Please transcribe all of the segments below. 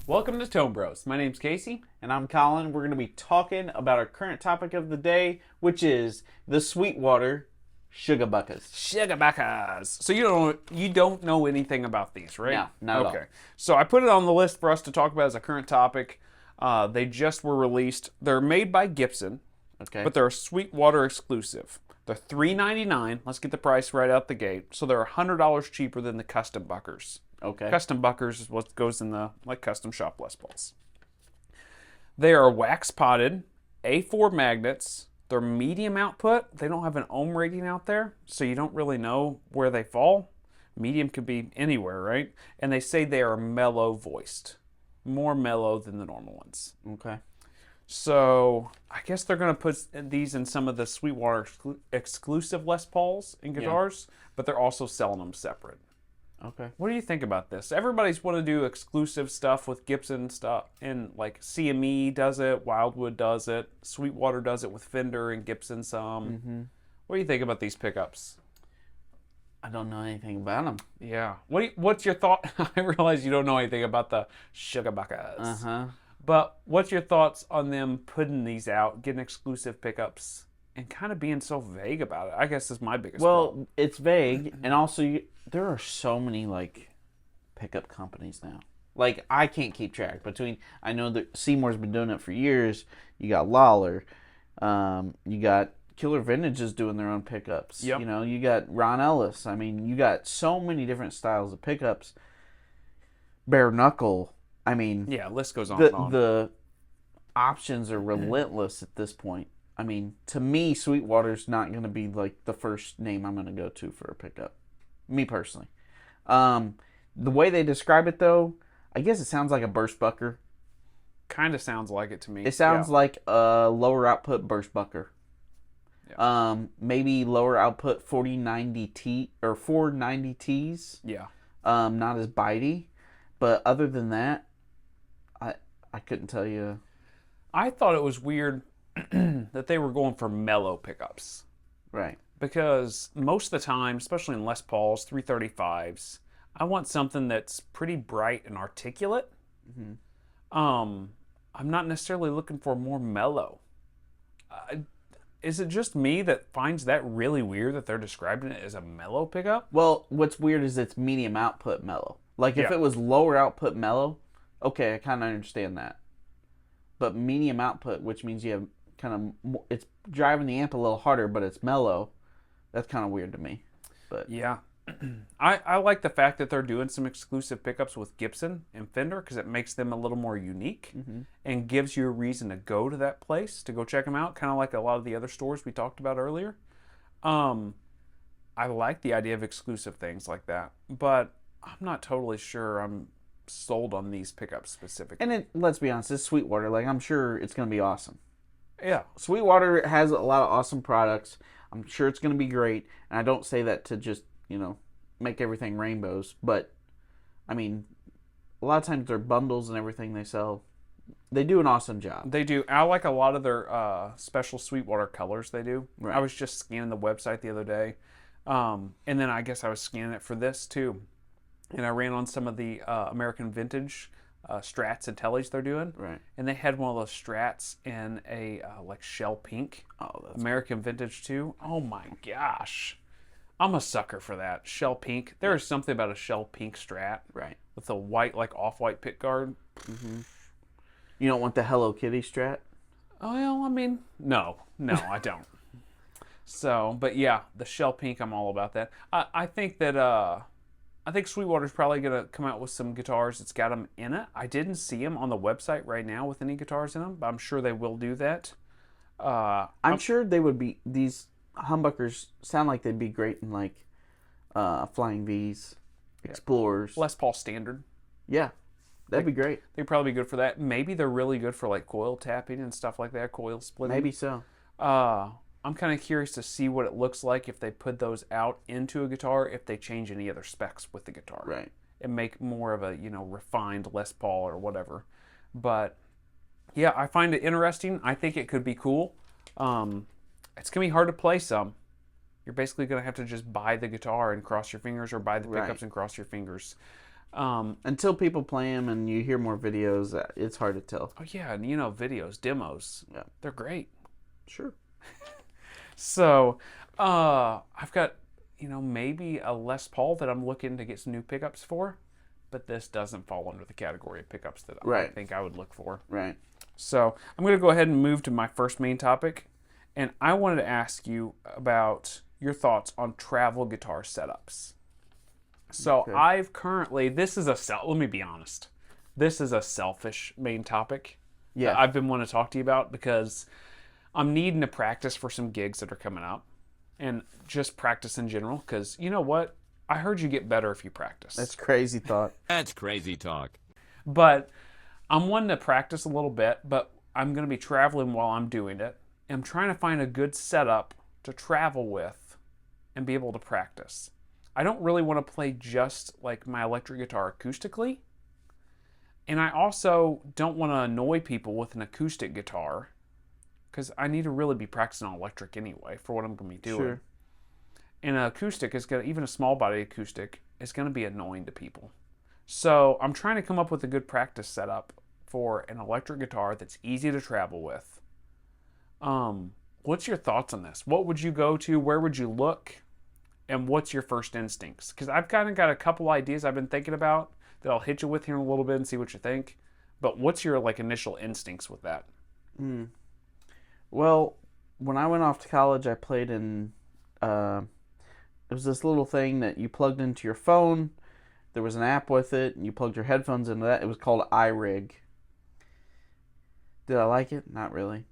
Welcome to Tone Bros. My name's Casey. And I'm Colin. We're going to be talking about our current topic of the day, which is the Sweetwater Sugarbuckers. Sugarbuckers. So you don't know anything about these, right? No, not at all. Okay. So I put it on the list for us to talk about as a current topic. They just were released. They're made by Gibson, Okay. but they're a Sweetwater exclusive. They're $3.99. Let's get the price right out the gate. So they're $100 cheaper than the custom buckers. Okay. Custom buckers is what goes in the custom shop Les Pauls. They are wax potted, A4 magnets. They're medium output. They don't have an ohm rating out there, so you don't really know where they fall. Medium could be anywhere, right? And they say they are mellow voiced, more mellow than the normal ones. Okay. So I guess they're going to put these in some of the Sweetwater exclusive Les Pauls and guitars, but they're also selling them separate. Okay. What do you think about this? Everybody's want to do exclusive stuff with Gibson stuff, and like CME does it, Wildwood does it, Sweetwater does it with Fender and Gibson some. Mm-hmm. What do you think about these pickups? I don't know anything about them. Yeah. What's your thought? I realize you don't know anything about the Sugarbuckers. Uh-huh. But what's your thoughts on them putting these out, getting exclusive pickups, and kind of being so vague about it? I guess is my biggest problem. Well, it's vague, and also there are so many, pickup companies now. I can't keep track between... I know that Seymour's been doing it for years. You got Lawler. You got Killer Vintage is doing their own pickups. Yep. You got Ron Ellis. I mean, you got so many different styles of pickups. Bare Knuckle. I mean... Yeah, list goes on and on. The options are relentless at this point. I mean, to me, Sweetwater's not going to be, the first name I'm going to go to for a pickup. Me, personally. The way they describe it, though, I guess it sounds like a burst bucker. Kind of sounds like it to me. It sounds like a lower output burst bucker. Yeah. Maybe lower output 4090T or 490Ts. Yeah. Not as bitey. But other than that, I couldn't tell you. I thought it was weird that they were going for mellow pickups. Right. Because most of the time, especially in Les Pauls, 335s, I want something that's pretty bright and articulate. Mm-hmm. I'm not necessarily looking for more mellow. Is it just me that finds that really weird that they're describing it as a mellow pickup? Well, what's weird is it's medium output mellow. If Yeah. it was lower output mellow, okay, I kind of understand that. But medium output, which means you have it's driving the amp a little harder, but it's mellow. That's kind of weird to me. But Yeah. I like the fact that they're doing some exclusive pickups with Gibson and Fender because it makes them a little more unique and gives you a reason to go to that place, to go check them out, kind of like a lot of the other stores we talked about earlier. I like the idea of exclusive things like that, but I'm not totally sure I'm sold on these pickups specifically. and let's be honest, it's Sweetwater. I'm sure it's going to be awesome. Yeah. Sweetwater has a lot of awesome products. I'm sure it's going to be great. And I don't say that to just, make everything rainbows. But, I mean, a lot of times their bundles and everything they sell, they do an awesome job. They do. I like a lot of their special Sweetwater colors they do. Right. I was just scanning the website the other day. And then I guess I was scanning it for this too. And I ran on some of the American Vintage Strats and Tellys they're doing. Right. And they had one of those Strats in a shell pink. Oh, that's American Vintage too. Oh my gosh. I'm a sucker for that. Shell pink. There is something about a shell pink Strat. right. With a white, off-white pick guard. You don't want the Hello Kitty Strat? Well, I mean, no, I don't. So, but yeah, the shell pink, I'm all about that. I think that I think Sweetwater's probably gonna come out with some guitars that's got them in it. I didn't see them on the website right now with any guitars in them, but I'm sure they will do that. I'm sure they would be. These humbuckers sound like they'd be great in Flying V's, Explorers. Les Paul standard. Yeah, that'd be great. They'd probably be good for that. Maybe they're really good for coil tapping and stuff like that, coil splitting. Maybe so. I'm kind of curious to see what it looks like if they put those out into a guitar, if they change any other specs with the guitar. Right. And make more of a, refined Les Paul or whatever. But, yeah, I find it interesting. I think it could be cool. It's going to be hard to play some. You're basically going to have to just buy the guitar and cross your fingers, or buy the pickups and cross your fingers. Until people play them and you hear more videos, it's hard to tell. Oh yeah, and you know, videos, demos, Yeah, they're great. sure. So, I've got, you know, maybe a Les Paul that I'm looking to get some new pickups for, but this doesn't fall under the category of pickups that I think I would look for. Right. So, I'm going to go ahead and move to my first main topic, and I wanted to ask you about your thoughts on travel guitar setups. So, Okay. I've currently, let me be honest, this is a selfish main topic that I've been wanting to talk to you about because I'm needing to practice for some gigs that are coming up and just practice in general because you know what? I heard you get better if you practice. That's crazy thought. That's crazy talk. But I'm wanting to practice a little bit, but I'm going to be traveling while I'm doing it. I'm trying to find a good setup to travel with and be able to practice. I don't really want to play just like my electric guitar acoustically. And I also don't want to annoy people with an acoustic guitar because I need to really be practicing on electric anyway for what I'm going to be doing. Sure. And an acoustic is going to, even a small body acoustic, is going to be annoying to people. So I'm trying to come up with a good practice setup for an electric guitar that's easy to travel with. What's your thoughts on this? What would you go to? Where would you look? And what's your first instincts? Because I've kind of got a couple ideas I've been thinking about that I'll hit you with here in a little bit and see what you think. But what's your like initial instincts with that? Well, when I went off to college, I played in. It was this little thing that you plugged into your phone. There was an app with it, and you plugged your headphones into that. It was called iRig. Did I like it? Not really.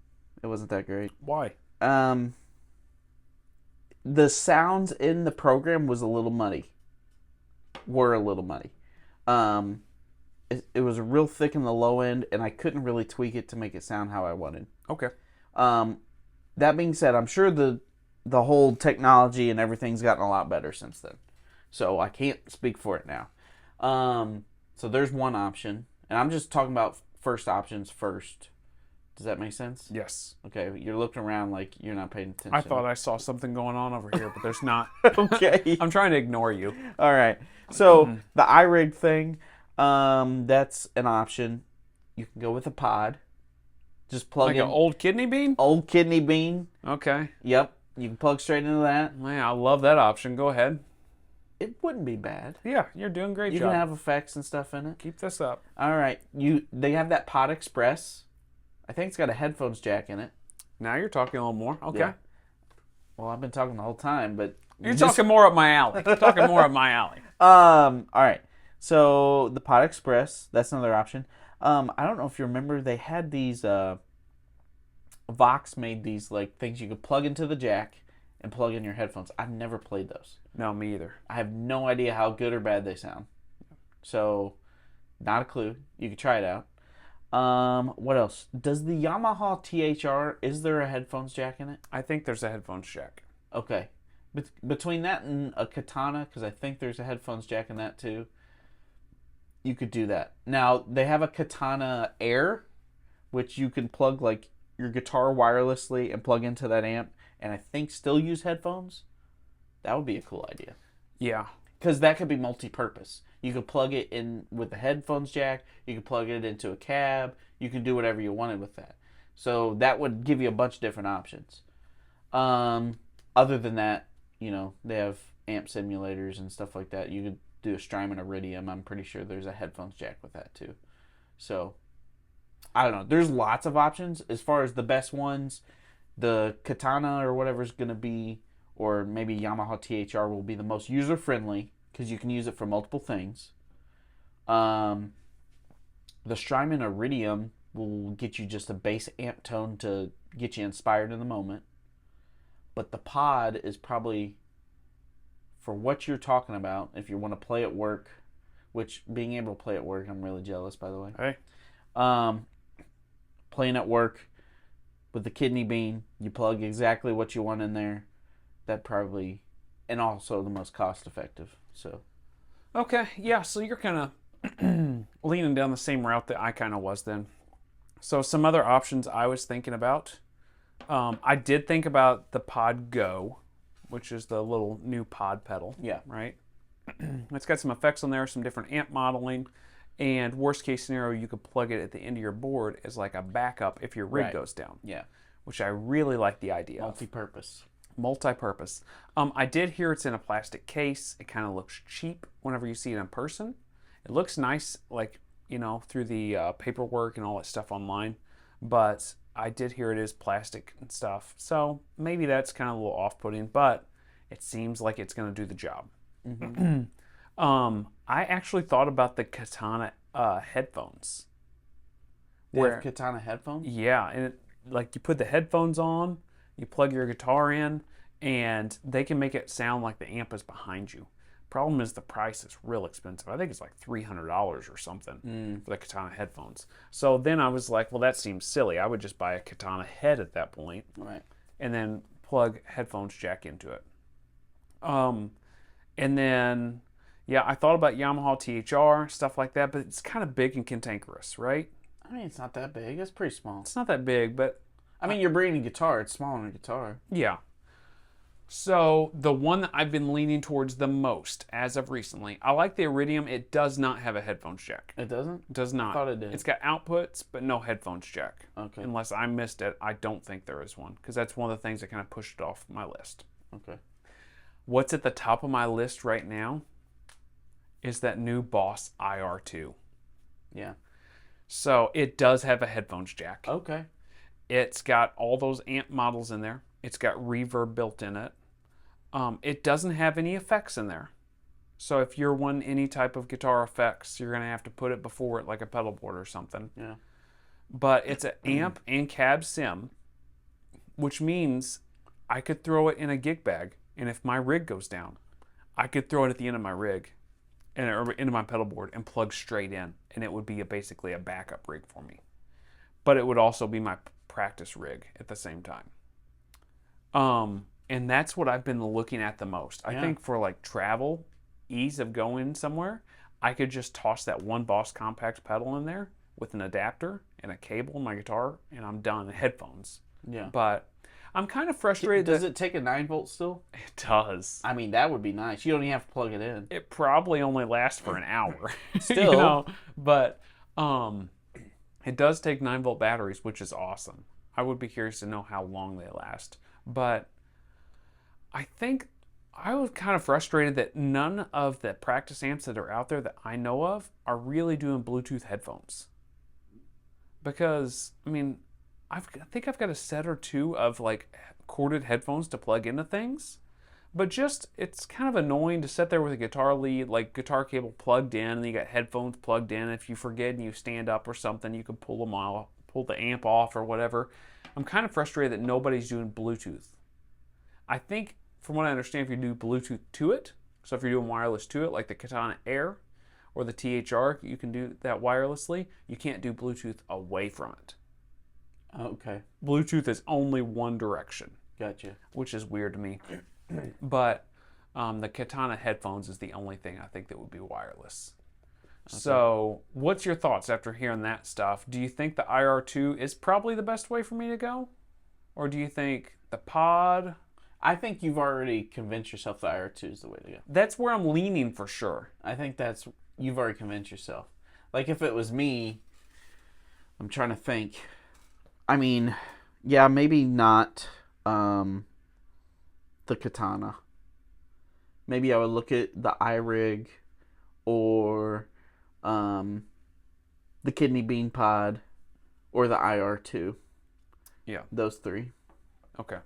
It wasn't that great. Why? The sounds in the program was a little muddy. Were a little muddy. It was real thick in the low end, and I couldn't really tweak it to make it sound how I wanted. Okay. That being said, I'm sure the whole technology and everything's gotten a lot better since then. So I can't speak for it now. So there's one option, and I'm just talking about first options first. Does that make sense? Yes. Okay, you're looking around like you're not paying attention. I thought I saw something going on over here, but there's not. Okay. I'm trying to ignore you. All right. So the iRig thing, that's an option. You can go with a pod. Just plug Like in an old kidney bean? old kidney bean. Okay. Yep. You can plug straight into that. Man, I love that option. Go ahead. It wouldn't be bad. Yeah, you're doing a great You job. can have effects and stuff in it. Keep this up. All right. They have that Pod Express. I think it's got a headphones jack in it. Now you're talking a little more. Okay. Yeah. Well, I've been talking the whole time, but You're talking more up my alley. Talking more up my alley. All right. So the Pod Express, that's another option. I don't know if you remember, they had these. Vox made these like things you could plug into the jack and plug in your headphones. I've never played those. No, me either. I have no idea how good or bad they sound. So, not a clue. You could try it out. What else? Does the Yamaha THR, is there a headphones jack in it? I think there's a headphones jack. Okay. Between that and a Katana, because I think there's a headphones jack in that too, you could do that. Now, they have a Katana Air, which you can plug like your guitar wirelessly and plug into that amp, and I think still use headphones. That would be a cool idea. Yeah. Because that could be multi-purpose. You could plug it in with the headphones jack. You could plug it into a cab. You can do whatever you wanted with that. So that would give you a bunch of different options. Other than that, they have amp simulators and stuff like that. You could do a Strymon Iridium. I'm pretty sure there's a headphones jack with that too. So, I don't know. There's lots of options. As far as the best ones, the Katana or whatever is going to be, or maybe Yamaha THR will be the most user-friendly because you can use it for multiple things. The Strymon Iridium will get you just a bass amp tone to get you inspired in the moment. But the Pod is probably, for what you're talking about, if you want to play at work, which being able to play at work, I'm really jealous, by the way. Hey. Playing at work with the kidney bean, you plug exactly what you want in there. That probably, and also the most cost effective. So, Okay. Yeah. So you're kind of leaning down the same route that I kind of was then. So some other options I was thinking about. I did think about the Pod Go, which is the little new pod pedal. yeah. Right. It's got some effects on there, some different amp modeling, and worst case scenario, you could plug it at the end of your board as like a backup if your rig Right. goes down. Yeah. Which I really like the idea of. Multi-purpose. Multi-purpose. I did hear it's in a plastic case. It kind of looks cheap whenever you see it in person. It looks nice, like, you know, through the paperwork and all that stuff online. But I did hear it is plastic and stuff. So maybe that's kind of a little off-putting, but it seems like it's going to do the job. Mm-hmm. I actually thought about the Katana headphones. They have Katana headphones? Yeah, and like you put the headphones on, you plug your guitar in, and they can make it sound like the amp is behind you. Problem is the price is real expensive. I think it's like $300 or something for the Katana headphones. So then I was like, well, that seems silly. I would just buy a Katana head at that point, Right. and then plug headphones jack into it. And then, yeah, I thought about Yamaha THR, stuff like that, but it's kind of big and cantankerous, right? I mean, it's not that big. It's pretty small. It's not that big, but I mean, you're bringing a guitar. It's smaller than a guitar. yeah. So the one that I've been leaning towards the most as of recently, I like the Iridium. It does not have a headphones jack. It doesn't? It does not. I thought it did. It's got outputs, but no headphones jack. Okay. Unless I missed it, I don't think there is one, because that's one of the things that kind of pushed it off my list. Okay. What's at the top of my list right now is that new Boss IR2. Yeah. So it does have a headphones jack. Okay. It's got all those amp models in there. It's got reverb built in it. It doesn't have any effects in there. So if you're wanting any type of guitar effects, you're going to have to put it before it like a pedal board or something. Yeah. But it's an amp and cab sim, which means I could throw it in a gig bag. And if my rig goes down, I could throw it at the end of my rig or into my pedal board and plug straight in. And it would be basically a backup rig for me. But it would also be my practice rig at the same time. And that's what I've been looking at the most. I think for like travel, ease of going somewhere, I could just toss that one Boss compact pedal in there with an adapter and a cable in my guitar, and I'm done. And headphones. Yeah. But I'm kind of frustrated. Does it take a 9-volt still? It does. I mean, that would be nice. You don't even have to plug it in. It probably only lasts for an hour. Still. You know? But it does take 9-volt batteries, which is awesome. I would be curious to know how long they last. But I think I was kind of frustrated that none of the practice amps that are out there that I know of are really doing Bluetooth headphones. Because, I mean, I think I've got a set or two of like corded headphones to plug into things. But just, it's kind of annoying to sit there with a guitar lead, like guitar cable plugged in, and you got headphones plugged in. If you forget and you stand up or something, you can pull them off, pull the amp off or whatever. I'm kind of frustrated that nobody's doing Bluetooth. I think, from what I understand, if you do Bluetooth to it, so if you're doing wireless to it, like the Katana Air or the THR, you can do that wirelessly. You can't do Bluetooth away from it. Okay. Bluetooth is only one direction. Gotcha. Which is weird to me. But the Katana headphones is the only thing I think that would be wireless. Okay. So what's your thoughts after hearing that stuff? Do you think the IR2 is probably the best way for me to go? Or do you think the pod? I think you've already convinced yourself the IR2 is the way to go. That's where I'm leaning for sure. I think you've already convinced yourself. Like if it was me, I'm trying to think. I mean, yeah, maybe not the Katana. Maybe I would look at the iRig or the Kidney Bean Pod or the IR2. Yeah. Those three. Okay.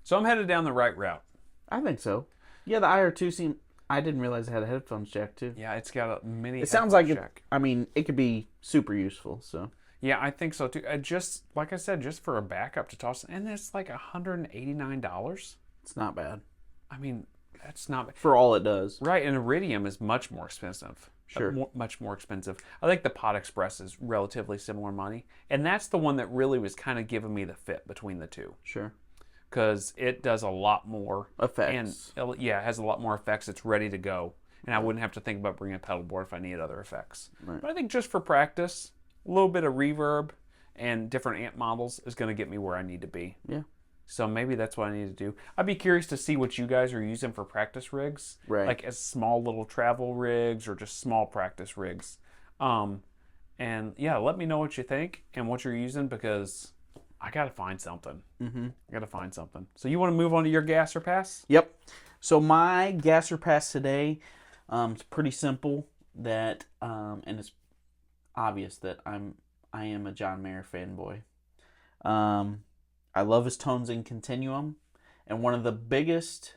So I'm headed down the right route. I think so. Yeah, the IR2 I didn't realize it had a headphones jack too. Yeah, it's got a mini. It sounds like jack. it could be super useful. So. Yeah, I think so too. Just like I said, just for a backup to toss, and it's like $189. It's not bad. I mean, that's not bad. For all it does. Right, and Iridium is much more expensive. Sure. Much more expensive. I think the Pod Express is relatively similar money, and that's the one that really was kind of giving me the fit between the two. Sure. Because it does a lot more effects. And yeah, it has a lot more effects. It's ready to go, and I wouldn't have to think about bringing a pedal board if I needed other effects. Right. But I think just for practice, a little bit of reverb and different amp models is going to get me where I need to be. Yeah. So maybe that's what I need to do. I'd be curious to see what you guys are using for practice rigs, Right. like as small little travel rigs or just small practice rigs. And yeah, let me know what you think and what you're using because I gotta find something. I gotta find something. So you want to move on to your gas or pass? Yep. So my gas or pass today, it's pretty simple. And it's obvious that I am a John Mayer fanboy. I love his tones in Continuum, and one of the biggest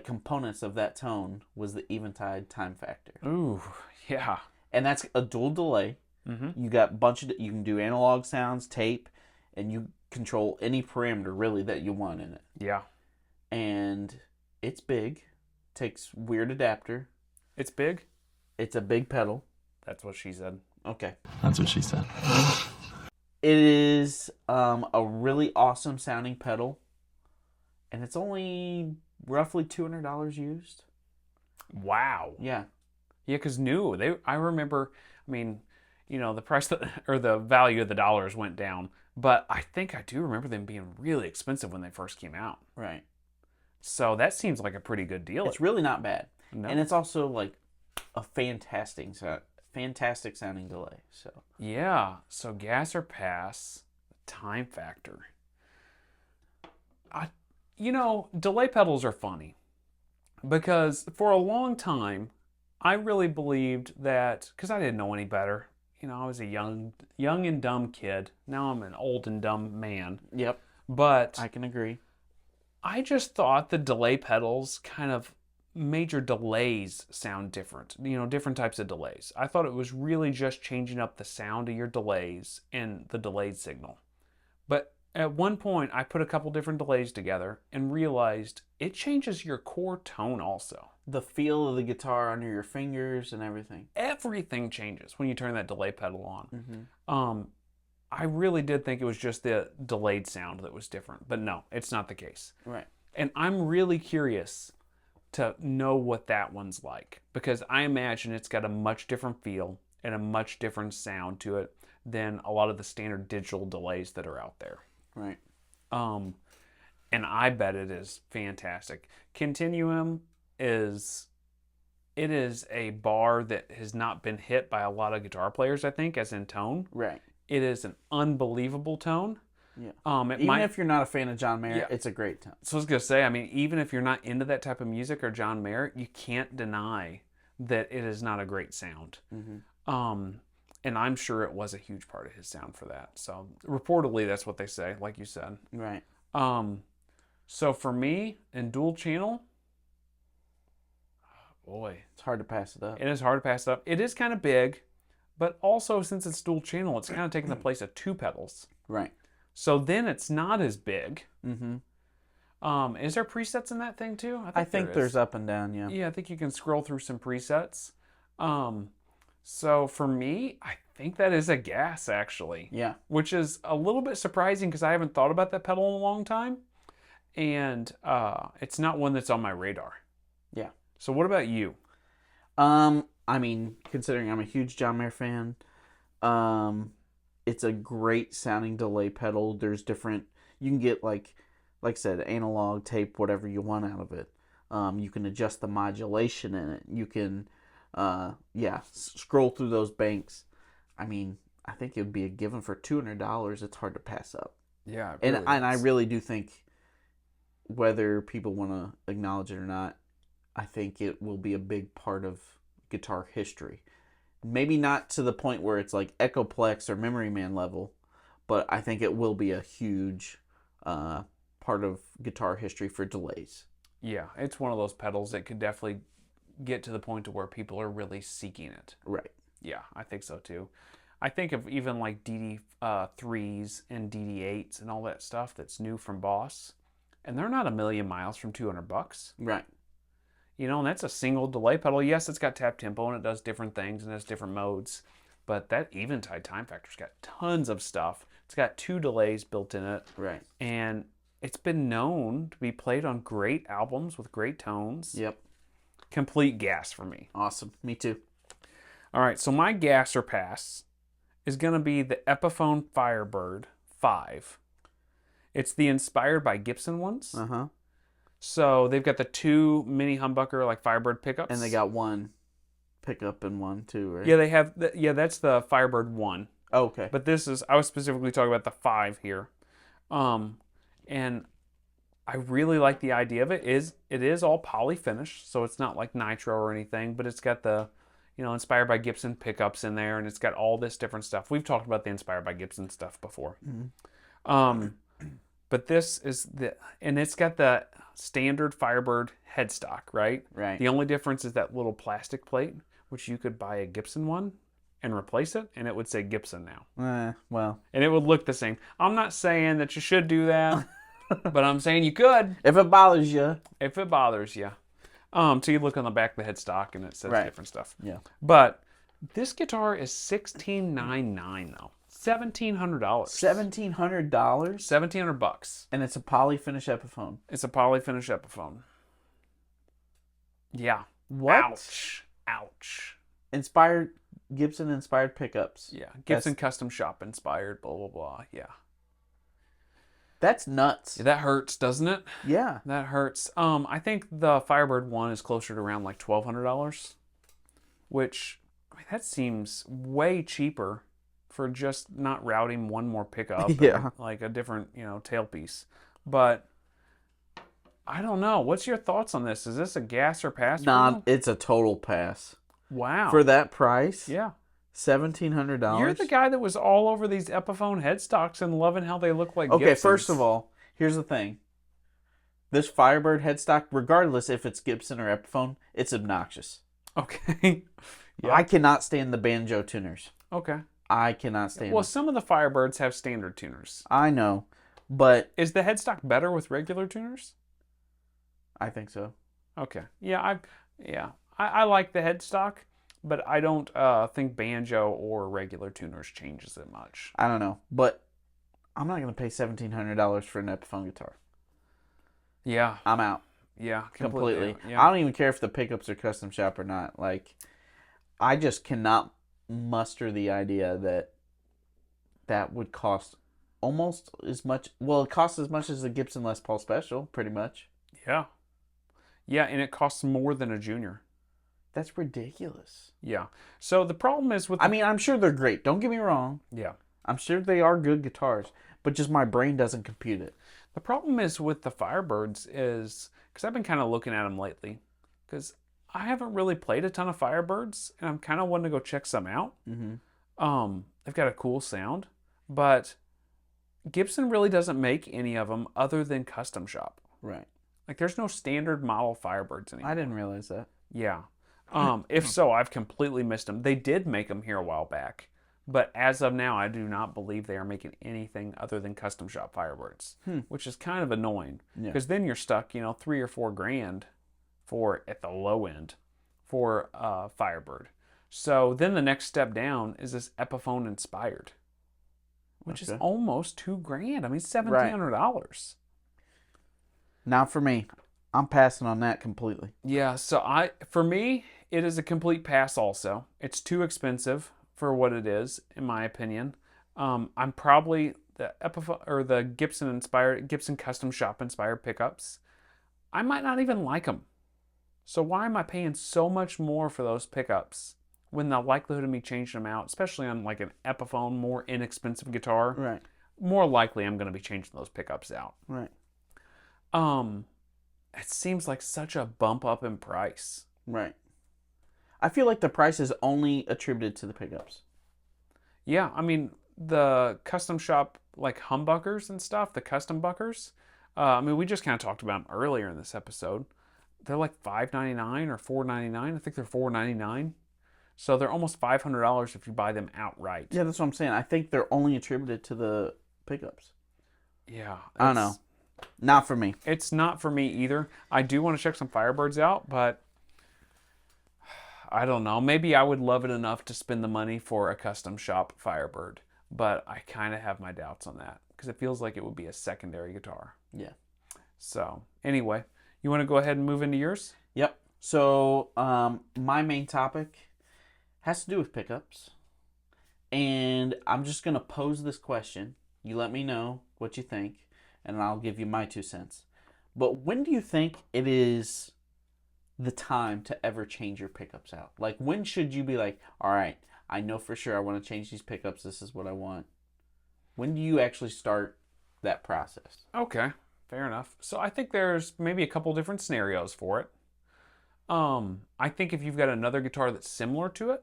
components of that tone was the Eventide time factor. Ooh, yeah. And that's a dual delay. You got you can do analog sounds, tape, and you control any parameter really that you want in it. Yeah. And it's big. Takes weird adapter. It's big? It's a big pedal. That's what she said. Okay. That's what she said. It is a really awesome sounding pedal. And it's only roughly $200 used. Wow. Yeah. Yeah, because I remember, I mean, the price or the value of the dollars went down, but I think I do remember them being really expensive when they first came out. Right. So that seems like a pretty good deal. It's really not bad. No. And it's also like a fantastic sounding delay. So Yeah. So gas or pass, time factor. Delay pedals are funny because for a long time, I really believed that, because I didn't know any better. I was a young and dumb kid. Now I'm an old and dumb man. Yep. But I can agree. I just thought the delay pedals kind of major delays sound different. Different types of delays. I thought it was really just changing up the sound of your delays and the delayed signal. But at one point, I put a couple different delays together and realized it changes your core tone also. The feel of the guitar under your fingers and everything. Everything changes when you turn that delay pedal on. I really did think it was just the delayed sound that was different, but no, it's not the case. Right. And I'm really curious to know what that one's like because I imagine it's got a much different feel and a much different sound to it than a lot of the standard digital delays that are out there. Right. And I bet it is fantastic. Continuum is a bar that has not been hit by a lot of guitar players, I think, as in tone. Right. It is an unbelievable tone. Yeah. Even if you're not a fan of John Mayer, Yeah. it's a great tone. So I was going to say, even if you're not into that type of music or John Mayer, you can't deny that it is not a great sound. And I'm sure it was a huge part of his sound for that. So reportedly, that's what they say, like you said. Right. So for me, in dual channel, boy, It's hard to pass it up. it is hard to pass it up. It is kind of big, but also since it's dual channel, it's kind of taking the place of two pedals. Right. So then it's not as big. Is there presets in that thing too? I think there's up and down, yeah. Yeah, I think you can scroll through some presets. So for me, I think that is a gas actually. Yeah. Which is a little bit surprising because I haven't thought about that pedal in a long time. And it's not one that's on my radar. Yeah. So what about you? Considering I'm a huge John Mayer fan, it's a great sounding delay pedal. There's different, you can get like I said, analog, tape, whatever you want out of it. You can adjust the modulation in it. You can, scroll through those banks. I think it would be a given for $200. It's hard to pass up. Yeah. And I really do think, whether people want to acknowledge it or not, I think it will be a big part of guitar history. Maybe not to the point where it's like Echoplex or Memory Man level, but I think it will be a huge part of guitar history for delays. Yeah, it's one of those pedals that could definitely get to the point to where people are really seeking it. Right. Yeah, I think so too. I think of even like DD3s and DD8s and all that stuff that's new from Boss, and they're not a million miles from $200. Right. And that's a single delay pedal. Yes, it's got tap tempo and it does different things and has different modes, but that Eventide time factor's got tons of stuff. It's got 2 delays built in it. Right. And it's been known to be played on great albums with great tones. Yep. Complete gas for me. Awesome. Me too. All right, so my gas or pass is going to be the Epiphone Firebird 5. It's the inspired by Gibson ones. Uh-huh. So they've got the 2 mini humbucker like Firebird pickups. And they got one pickup and one too, right? Yeah, they have. That's the Firebird 1. Oh, okay. But I was specifically talking about the 5 here. And I really like the idea of it. It is all poly finish, so it's not like nitro or anything, but it's got the, inspired by Gibson pickups in there, and it's got all this different stuff. We've talked about the inspired by Gibson stuff before. Mm-hmm. But this is and it's got the standard Firebird headstock, right? Right. The only difference is that little plastic plate, which you could buy a Gibson one and replace it, and it would say Gibson now. Well. And it would look the same. I'm not saying that you should do that, but I'm saying you could. If it bothers you. If it bothers you. So you look on the back of the headstock and it says different stuff. Yeah. But this guitar is $1,699 though. $1,700. $1,700? $1,700. And it's a poly finish Epiphone. It's a poly finish Epiphone. Yeah. What? Ouch. Gibson inspired pickups. Yeah. Gibson custom shop inspired, blah, blah, blah. Yeah. That's nuts. Yeah, that hurts, doesn't it? Yeah. That hurts. I think the Firebird 1 is closer to around like $1,200, which that seems way cheaper for just not routing one more pickup. Yeah. And like a different, tailpiece. But I don't know. What's your thoughts on this? Is this a gas or pass? Nah, it's a total pass. Wow. For that price? Yeah. $1,700? You're the guy that was all over these Epiphone headstocks and loving how they look like Okay, Gibsons. first of all, here's the thing. This Firebird headstock, regardless if it's Gibson or Epiphone, it's obnoxious. Okay. Yeah. I cannot stand the banjo tuners. Okay. I cannot stand Well, them. some of the Firebirds have standard tuners. I know, but... Is the headstock better with regular tuners? I think so. Okay. Yeah, I like the headstock, but I don't think banjo or regular tuners changes it much. I don't know, but I'm not going to pay $1,700 for an Epiphone guitar. Yeah. I'm out. Yeah, Completely. Yeah. I don't even care if the pickups are custom shop or not. Like, I just cannot muster the idea that would cost almost as much. Well, it costs as much as the Gibson Les Paul Special, pretty much. Yeah. Yeah, and it costs more than a Junior. That's ridiculous. Yeah. So the problem is with... I mean, I'm sure they're great. Don't get me wrong. Yeah. I'm sure they are good guitars, but just my brain doesn't compute it. The problem is with the Firebirds is... Because I've been kind of looking at them lately. Because I haven't really played a ton of Firebirds, and I'm kind of wanting to go check some out. Mm-hmm. They've got a cool sound, but Gibson really doesn't make any of them other than custom shop. Right. Like, there's no standard model Firebirds anymore. I didn't realize that. Yeah. If so, I've completely missed them. They did make them here a while back, but as of now, I do not believe they are making anything other than custom shop Firebirds, which is kind of annoying because then you're stuck, $3 or $4 grand for at the low end for Firebird. So then the next step down is this Epiphone inspired, which is almost $2 grand. I mean, $1,700. Not for me. I'm passing on that completely. Yeah, so for me, it is a complete pass also. It's too expensive for what it is, in my opinion. I'm probably the Epiphone or the Gibson custom shop inspired pickups. I might not even like them. So why am I paying so much more for those pickups when the likelihood of me changing them out, especially on like an Epiphone, more inexpensive guitar, Right. more likely I'm going to be changing those pickups out. Right. It seems like such a bump up in price. Right. I feel like the price is only attributed to the pickups. Yeah, I mean, the custom shop, like humbuckers and stuff, the custom buckers, we just kind of talked about them earlier in this episode. They're like $5.99 or $4.99. I think they're $4.99. So they're almost $500 if you buy them outright. Yeah, that's what I'm saying. I think they're only attributed to the pickups. Yeah. I don't know. Not for me. It's not for me either. I do want to check some Firebirds out, but I don't know. Maybe I would love it enough to spend the money for a custom shop Firebird, but I kind of have my doubts on that because it feels like it would be a secondary guitar. Yeah. So anyway, you want to go ahead and move into yours? Yep. So my main topic has to do with pickups, and I'm just going to pose this question. You let me know what you think, and I'll give you my 2 cents. But when do you think it is the time to ever change your pickups out? Like, when should you be like, all right, I know for sure I want to change these pickups. This is what I want. When do you actually start that process? Okay, fair enough. So I think there's maybe a couple different scenarios for it. I think if you've got another guitar that's similar to it,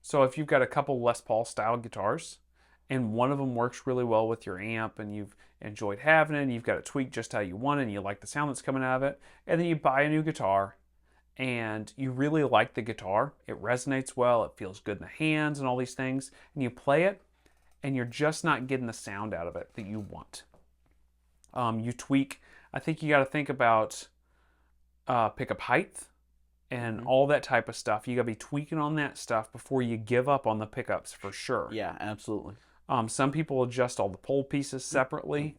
so if you've got a couple Les Paul style guitars, and one of them works really well with your amp, and you've enjoyed having it, and you've got it tweaked just how you want it, and you like the sound that's coming out of it, and then you buy a new guitar, and you really like the guitar, it resonates well, it feels good in the hands, and all these things, and you play it, and you're just not getting the sound out of it that you want. You tweak. I think you got to think about pickup height and all that type of stuff. You got to be tweaking on that stuff before you give up on the pickups for sure. Yeah, absolutely. Some people adjust all the pole pieces separately.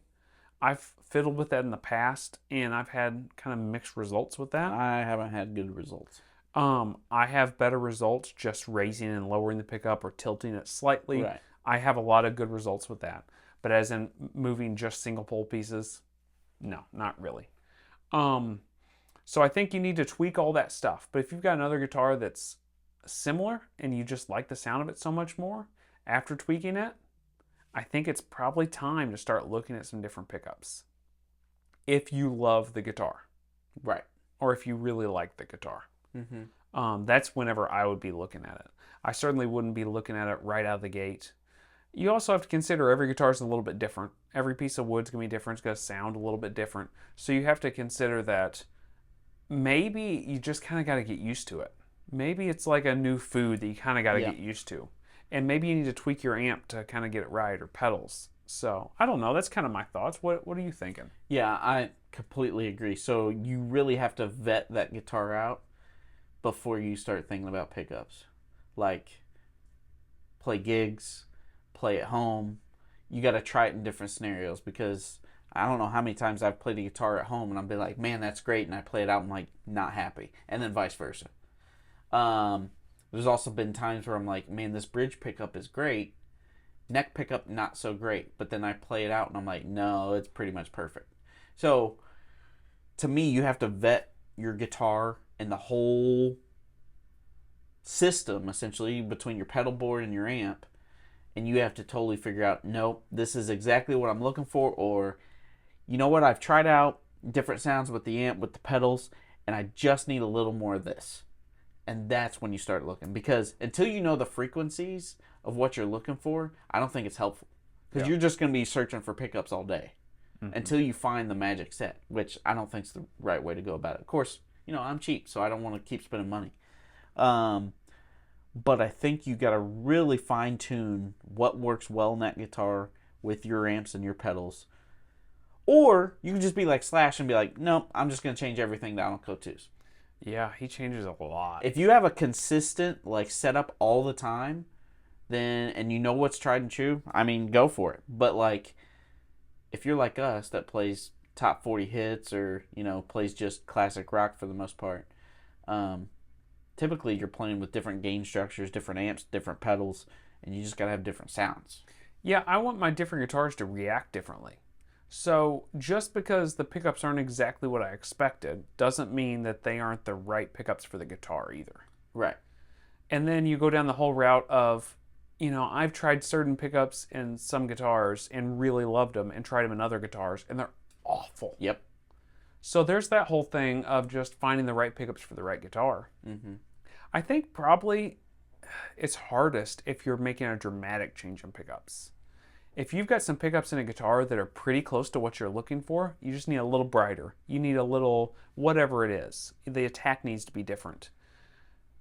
I've fiddled with that in the past, and I've had kind of mixed results with that. I haven't had good results. I have better results just raising and lowering the pickup or tilting it slightly. Right. I have a lot of good results with that. But as in moving just single pole pieces, no, not really. So I think you need to tweak all that stuff. But if you've got another guitar that's similar and you just like the sound of it so much more after tweaking it, I think it's probably time to start looking at some different pickups. If you love the guitar. Right. Or if you really like the guitar. Mm-hmm. That's whenever I would be looking at it. I certainly wouldn't be looking at it right out of the gate. You also have to consider every guitar is a little bit different. Every piece of wood's going to be different. It's going to sound a little bit different. So you have to consider that maybe you just kind of got to get used to it. Maybe it's like a new food that you kind of got to get used to. And maybe you need to tweak your amp to kind of get it right, or pedals. So I don't know. That's kind of my thoughts. What are you thinking? Yeah, I completely agree. So you really have to vet that guitar out before you start thinking about pickups. Like, play gigs, play at home. You got to try it in different scenarios, because I don't know how many times I've played a guitar at home and I've been like, man, that's great, and I play it out and I'm like, not happy, and then vice versa. There's also been times where I'm like, man, this bridge pickup is great, neck pickup not so great, but then I play it out and I'm like, no, it's pretty much perfect. So to me, you have to vet your guitar and the whole system, essentially, between your pedal board and your amp, and you have to totally figure out, nope, this is exactly what I'm looking for, or, you know what, I've tried out different sounds with the amp, with the pedals, and I just need a little more of this. And that's when you start looking, because until you know the frequencies of what you're looking for, I don't think it's helpful, because you're just going to be searching for pickups all day until you find the magic set, which I don't think is the right way to go about it. Of course, you know, I'm cheap, so I don't want to keep spending money. But I think you got to really fine tune what works well in that guitar with your amps and your pedals. Or you can just be like Slash and be like, nope, I'm just going to change everything down on Code 2s. Yeah, he changes a lot. If you have a consistent like setup all the time, then, and you know what's tried and true, I mean, go for it. But like, if you're like us that plays top 40 hits, or, you know, plays just classic rock for the most part, typically you're playing with different gain structures, different amps, different pedals, and you just got to have different sounds. Yeah, I want my different guitars to react differently. So just because the pickups aren't exactly what I expected doesn't mean that they aren't the right pickups for the guitar either. Right. And then you go down the whole route of, you know, I've tried certain pickups in some guitars and really loved them, and tried them in other guitars, and they're awful. Yep. So there's that whole thing of just finding the right pickups for the right guitar. Mm-hmm. I think probably it's hardest if you're making a dramatic change in pickups. If you've got some pickups in a guitar that are pretty close to what you're looking for, you just need a little brighter. You need a little whatever it is. The attack needs to be different.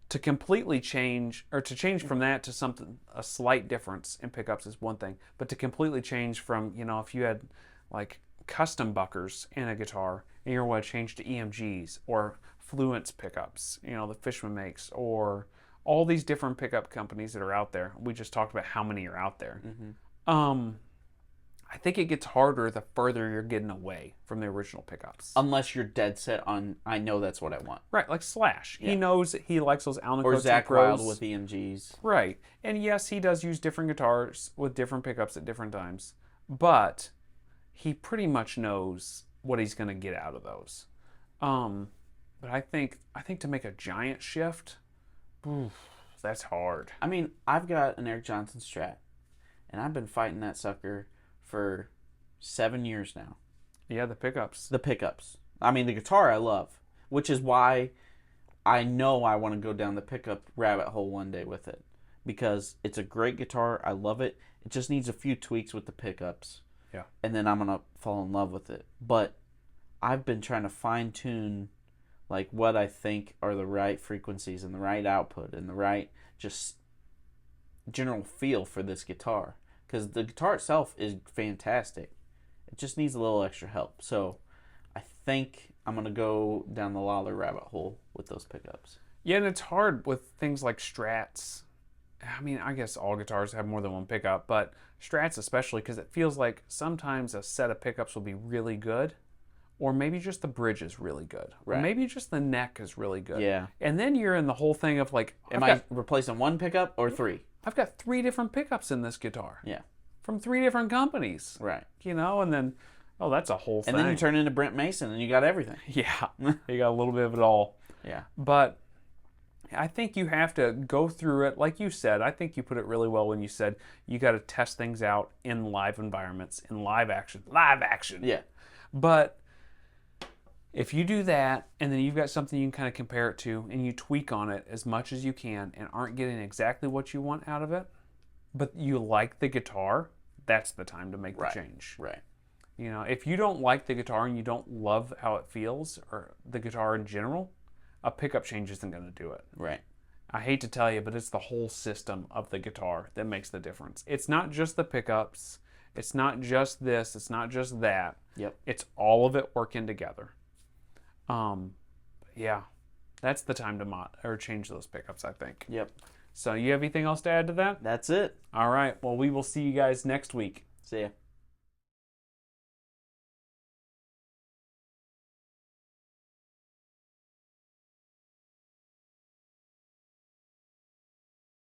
To completely change, or to change from that to something, a slight difference in pickups is one thing, but to completely change from, you know, if you had like custom buckers in a guitar and you want to change to EMGs or Fluence pickups, you know, the Fishman makes, or all these different pickup companies that are out there. We just talked about how many are out there. Mm-hmm. I think it gets harder the further you're getting away from the original pickups. Unless you're dead set on, I know that's what I want. Right, like Slash. Yeah. He knows that he likes those Allen Or Coats Zach Pros. Wilde with EMGs. Right. And yes, he does use different guitars with different pickups at different times. But he pretty much knows what he's going to get out of those. But I think to make a giant shift, oof, that's hard. I mean, I've got an Eric Johnson Strat, and I've been fighting that sucker for 7 years now. Yeah, the pickups. The pickups. I mean, the guitar I love, which is why I know I want to go down the pickup rabbit hole one day with it, because it's a great guitar. I love it. It just needs a few tweaks with the pickups. Yeah. And then I'm going to fall in love with it. But I've been trying to fine tune like what I think are the right frequencies and the right output and the right just general feel for this guitar, because the guitar itself is fantastic. It just needs a little extra help. So I think I'm going to go down the Lawler rabbit hole with those pickups. Yeah, and it's hard with things like Strats. I mean, I guess all guitars have more than one pickup, but Strats especially, because it feels like sometimes a set of pickups will be really good, or maybe just the bridge is really good, Right. or maybe just the neck is really good. Yeah. And then you're in the whole thing of like, Am I replacing one pickup or three? I've got 3 different pickups in this guitar. Yeah. From 3 different companies. Right. You know, and then, oh, that's a whole thing. And then you turn into Brent Mason and you got everything. Yeah. You got a little bit of it all. Yeah. But I think you have to go through it. Like you said, I think you put it really well when you said you got to test things out in live environments, in live action. Live action. Yeah. But if you do that, and then you've got something you can kind of compare it to, and you tweak on it as much as you can and aren't getting exactly what you want out of it, but you like the guitar, that's the time to make the change. Right. You know, if you don't like the guitar and you don't love how it feels, or the guitar in general, a pickup change isn't going to do it. Right. I hate to tell you, but it's the whole system of the guitar that makes the difference. It's not just the pickups. It's not just this. It's not just that. Yep. It's all of it working together. Yeah, that's the time to change those pickups, I think. Yep. So you have anything else to add to that? That's it. All right. Well, we will see you guys next week. See ya.